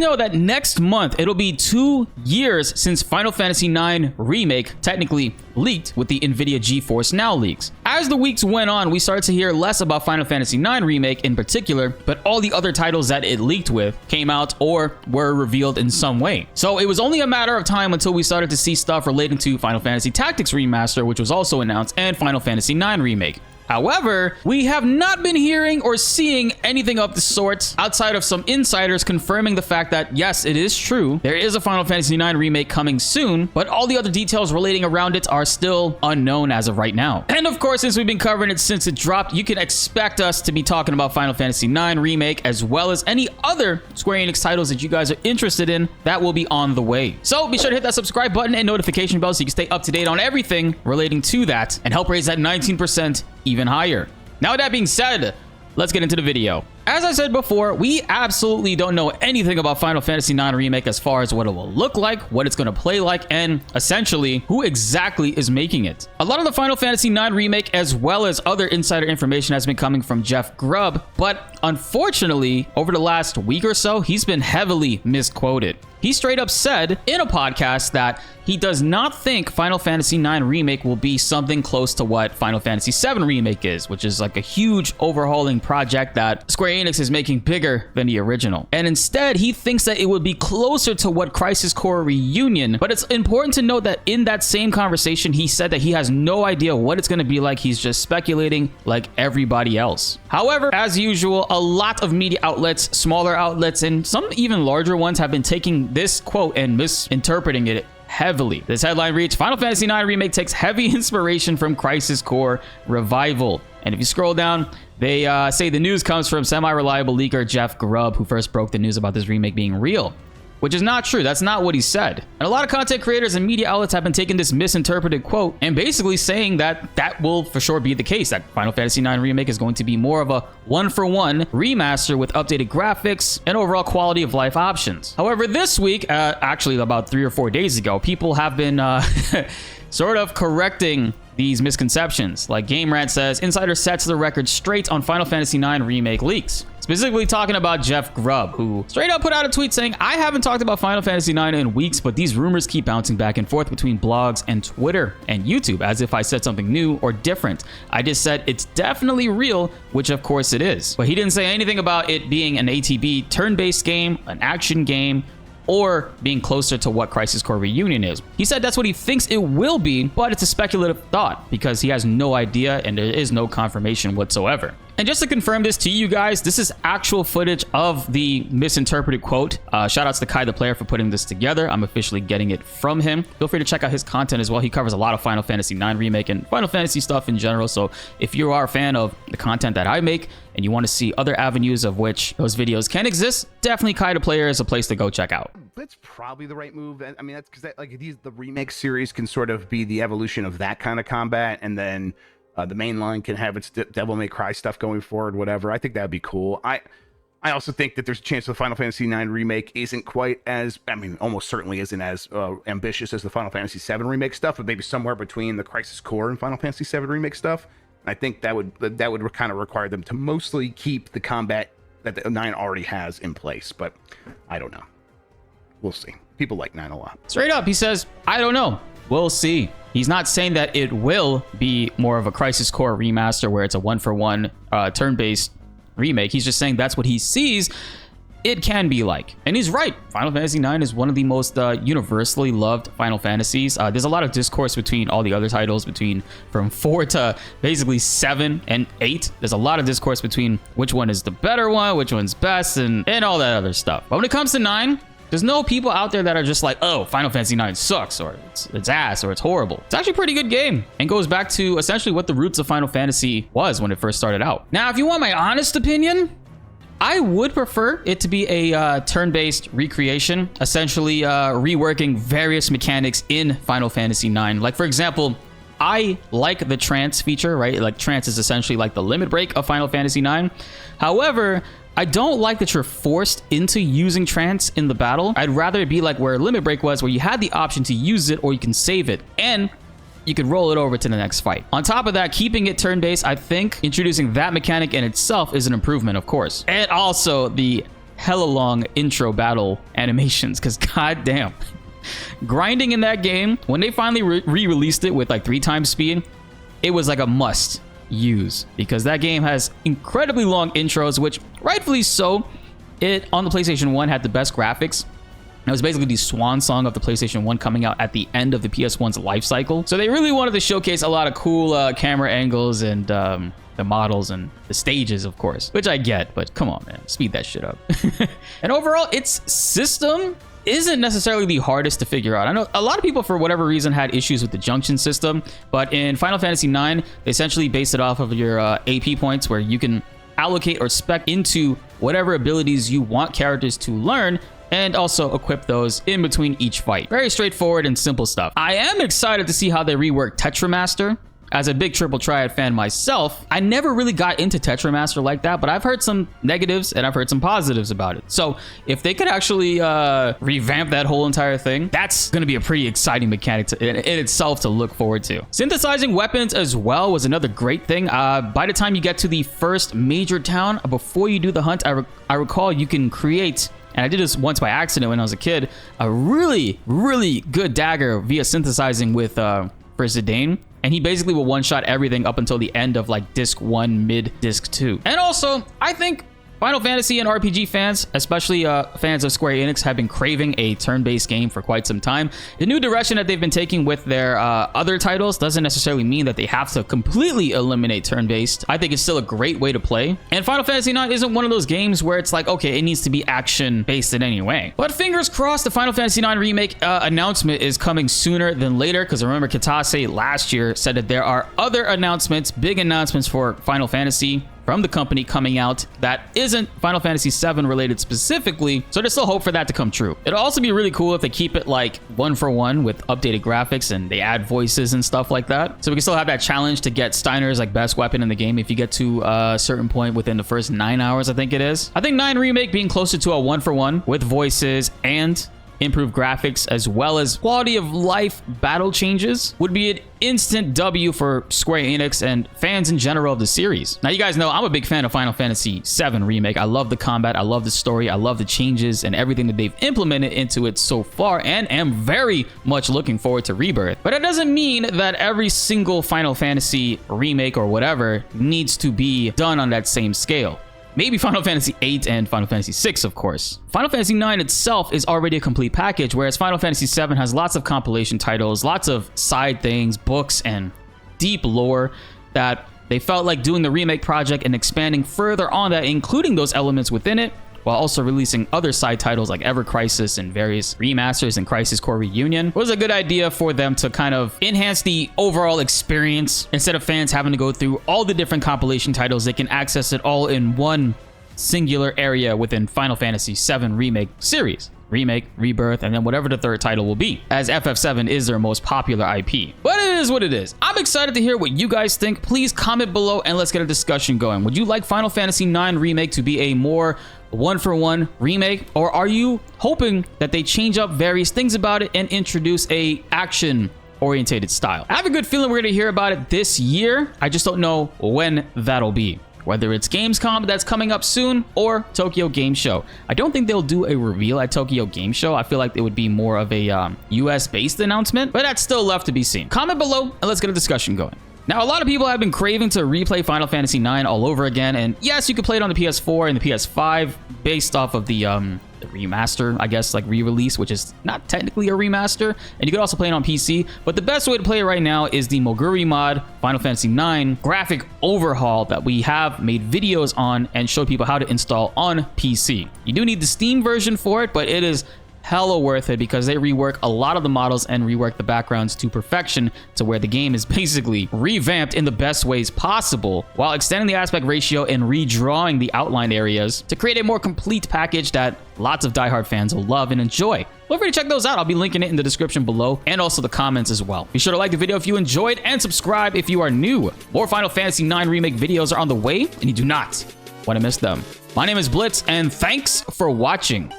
know that next month it'll be 2 years since Final Fantasy IX Remake technically leaked with the NVIDIA GeForce Now leaks. As the weeks went on, we started to hear less about Final Fantasy IX Remake in particular, but all the other titles that it leaked with came out or were revealed in some way. So it was only a matter of time until we started to see stuff relating to Final Fantasy Tactics Remaster, which was also announced, and Final Fantasy IX Remake. However, we have not been hearing or seeing anything of the sort outside of some insiders confirming the fact that, yes, it is true, there is a Final Fantasy IX Remake coming soon, but all the other details relating around it are still unknown as of right now. And of course, since we've been covering it since it dropped, you can expect us to be talking about Final Fantasy IX Remake as well as any other Square Enix titles that you guys are interested in that will be on the way. So be sure to hit that subscribe button and notification bell so you can stay up to date on everything relating to that and help raise that 19% even higher. Now, with that being said, let's get into the video. As I said before, we absolutely don't know anything about Final Fantasy IX Remake as far as what it will look like, what it's going to play like, and essentially who exactly is making it. A lot of the Final Fantasy IX Remake as well as other insider information has been coming from Jeff Grubb, but unfortunately, over the last week or so, he's been heavily misquoted. He straight up said in a podcast that he does not think Final Fantasy IX Remake will be something close to what Final Fantasy VII Remake is, which is like a huge overhauling project that Square Enix is making bigger than the original. And instead, he thinks that it would be closer to what Crisis Core Reunion. But it's important to note that in that same conversation, he said that he has no idea what it's going to be like. He's just speculating like everybody else. However, as usual, a lot of media outlets, smaller outlets, and some even larger ones have been taking this quote and misinterpreting it heavily. This headline reads, Final Fantasy IX Remake takes heavy inspiration from Crisis Core Revival. And if you scroll down, they say the news comes from semi-reliable leaker Jeff Grubb, who first broke the news about this remake being real. Which is not true. That's not what he said. And a lot of content creators and media outlets have been taking this misinterpreted quote and basically saying that that will for sure be the case, that Final Fantasy IX Remake is going to be more of a one-for-one remaster with updated graphics and overall quality of life options. However, this week, actually about 3 or 4 days ago, people have been sort of correcting these misconceptions. Like Game Rant says, Insider sets the record straight on Final Fantasy IX Remake leaks. Specifically talking about Jeff Grubb, who straight up put out a tweet saying, I haven't talked about Final Fantasy IX in weeks, but these rumors keep bouncing back and forth between blogs and Twitter and YouTube, as if I said something new or different. I just said it's definitely real, which of course it is. But he didn't say anything about it being an ATB turn-based game, an action game, or being closer to what Crisis Core Reunion is. He said that's what he thinks it will be, but it's a speculative thought because he has no idea and there is no confirmation whatsoever. And just to confirm this to you guys, this is actual footage of the misinterpreted quote. Shout outs to Kai the Player for putting this together. I'm officially getting it from him. Feel free to check out his content as well. He covers a lot of Final Fantasy IX Remake and Final Fantasy stuff in general. So if you are a fan of the content that I make and you want to see other avenues of which those videos can exist, definitely Kai the Player is a place to go check out. That's probably the right move. I mean, that's because like the remake series can sort of be the evolution of that kind of combat, and then the main line can have its Devil May Cry stuff going forward, whatever. I think that'd be cool. I also think that there's a chance the Final Fantasy IX Remake isn't quite as, I mean, almost certainly isn't as ambitious as the Final Fantasy VII Remake stuff, but maybe somewhere between the Crisis Core and Final Fantasy VII Remake stuff. I think that would kind of require them to mostly keep the combat that the 9 already has in place, but I don't know. We'll see. People like 9 a lot. Straight up, he says, I don't know. We'll see. He's not saying that it will be more of a Crisis Core remaster where it's a one-for-one turn-based remake. He's just saying that's what he sees it can be like. And he's right. Final Fantasy IX is one of the most universally loved Final Fantasies. There's a lot of discourse between all the other titles, from 4 to basically 7 and 8. There's a lot of discourse between which one is the better one, which one's best, and all that other stuff. But when it comes to 9, there's no people out there that are just like, oh, Final Fantasy IX sucks, or it's ass, or it's horrible. It's actually a pretty good game and goes back to essentially what the roots of Final Fantasy was when it first started out. Now, if you want my honest opinion, I would prefer it to be a turn-based recreation, essentially reworking various mechanics in Final Fantasy IX. Like, for example, I like the trance feature, right? Like, trance is essentially like the limit break of Final Fantasy IX. However, I don't like that you're forced into using trance in the battle. I'd rather it be like where limit break was, where you had the option to use it or you can save it, and you could roll it over to the next fight. On top of that, keeping it turn-based, I think introducing that mechanic in itself is an improvement, of course. And also the hella long intro battle animations, because goddamn. Grinding in that game, when they finally re-released it with like 3 times speed, it was like a must use, because that game has incredibly long intros, which rightfully so. It on the PlayStation 1 had the best graphics. It was basically the swan song of the PlayStation 1 coming out at the end of the PS1's life cycle. So they really wanted to showcase a lot of cool camera angles and the models and the stages, of course, which I get, but come on, man, speed that shit up. And overall, its system isn't necessarily the hardest to figure out. I know a lot of people, for whatever reason, had issues with the junction system, but in Final Fantasy IX, they essentially based it off of your AP points, where you can allocate or spec into whatever abilities you want characters to learn, and also equip those in between each fight. Very straightforward and simple stuff. I am excited to see how they rework Tetramaster. As a big Triple Triad fan myself, I never really got into Tetramaster like that, but I've heard some negatives and I've heard some positives about it. So if they could actually revamp that whole entire thing, that's going to be a pretty exciting mechanic in itself to look forward to. Synthesizing weapons as well was another great thing. By the time you get to the first major town, before you do the hunt, I recall you can create, and I did this once by accident when I was a kid, a really, really good dagger via synthesizing with for Zidane. And he basically will one-shot everything up until the end of like disc 1, mid disc 2. And also, I think Final Fantasy and RPG fans, especially fans of Square Enix, have been craving a turn-based game for quite some time. The new direction that they've been taking with their other titles doesn't necessarily mean that they have to completely eliminate turn-based. I think it's still a great way to play. And Final Fantasy IX isn't one of those games where it's like, okay, it needs to be action-based in any way. But fingers crossed, the Final Fantasy IX Remake announcement is coming sooner than later, because remember, Kitase last year said that there are other announcements, big announcements for Final Fantasy from the company coming out that isn't Final Fantasy VII related specifically, so there's still hope for that to come true. It'll also be really cool if they keep it like 1-for-1 with updated graphics and they add voices and stuff like that, so we can still have that challenge to get Steiner's like best weapon in the game if you get to a certain point within the first 9 hours, I think it is. I think 9 Remake being closer to a 1-for-1 with voices and improved graphics as well as quality of life battle changes would be an instant W for Square Enix and fans in general of the series. Now, you guys know I'm a big fan of Final Fantasy VII Remake. I love the combat, I love the story, I love the changes and everything that they've implemented into it so far, and am very much looking forward to Rebirth. But that doesn't mean that every single Final Fantasy remake or whatever needs to be done on that same scale. Maybe Final Fantasy VIII and Final Fantasy VI, of course. Final Fantasy IX itself is already a complete package, whereas Final Fantasy VII has lots of compilation titles, lots of side things, books, and deep lore that they felt like doing the remake project and expanding further on that, including those elements within it, while also releasing other side titles like Ever Crisis and various remasters and Crisis Core Reunion. It was a good idea for them to kind of enhance the overall experience. Instead of fans having to go through all the different compilation titles, they can access it all in one singular area within Final Fantasy VII Remake series. Remake, Rebirth, and then whatever the third title will be, as FF7 is their most popular IP. But it is what it is. I'm excited to hear what you guys think. Please comment below and let's get a discussion going. Would you like Final Fantasy IX Remake to be a more 1-for-1 remake, or are you hoping that they change up various things about it and introduce a action orientated style? I have a good feeling we're going to hear about it this year. I just don't know when that'll be. Whether it's Gamescom that's coming up soon or Tokyo Game Show. I don't think they'll do a reveal at Tokyo Game Show. I feel like it would be more of a US-based announcement, but that's still left to be seen. Comment below and let's get a discussion going. Now, a lot of people have been craving to replay Final Fantasy IX all over again, and yes, you could play it on the PS4 and the PS5 based off of the remaster, I guess, like re-release, which is not technically a remaster, and you could also play it on PC, but the best way to play it right now is the Moguri mod Final Fantasy IX graphic overhaul that we have made videos on and showed people how to install on PC. You do need the Steam version for it, but it is hella worth it because they rework a lot of the models and rework the backgrounds to perfection, to where the game is basically revamped in the best ways possible, while extending the aspect ratio and redrawing the outline areas to create a more complete package that lots of diehard fans will love and enjoy. Feel free to check those out. I'll be linking it in the description below and also the comments as well. Be sure to like the video if you enjoyed and subscribe if you are new. More Final Fantasy IX Remake videos are on the way and you do not want to miss them. My name is Blitz and thanks for watching.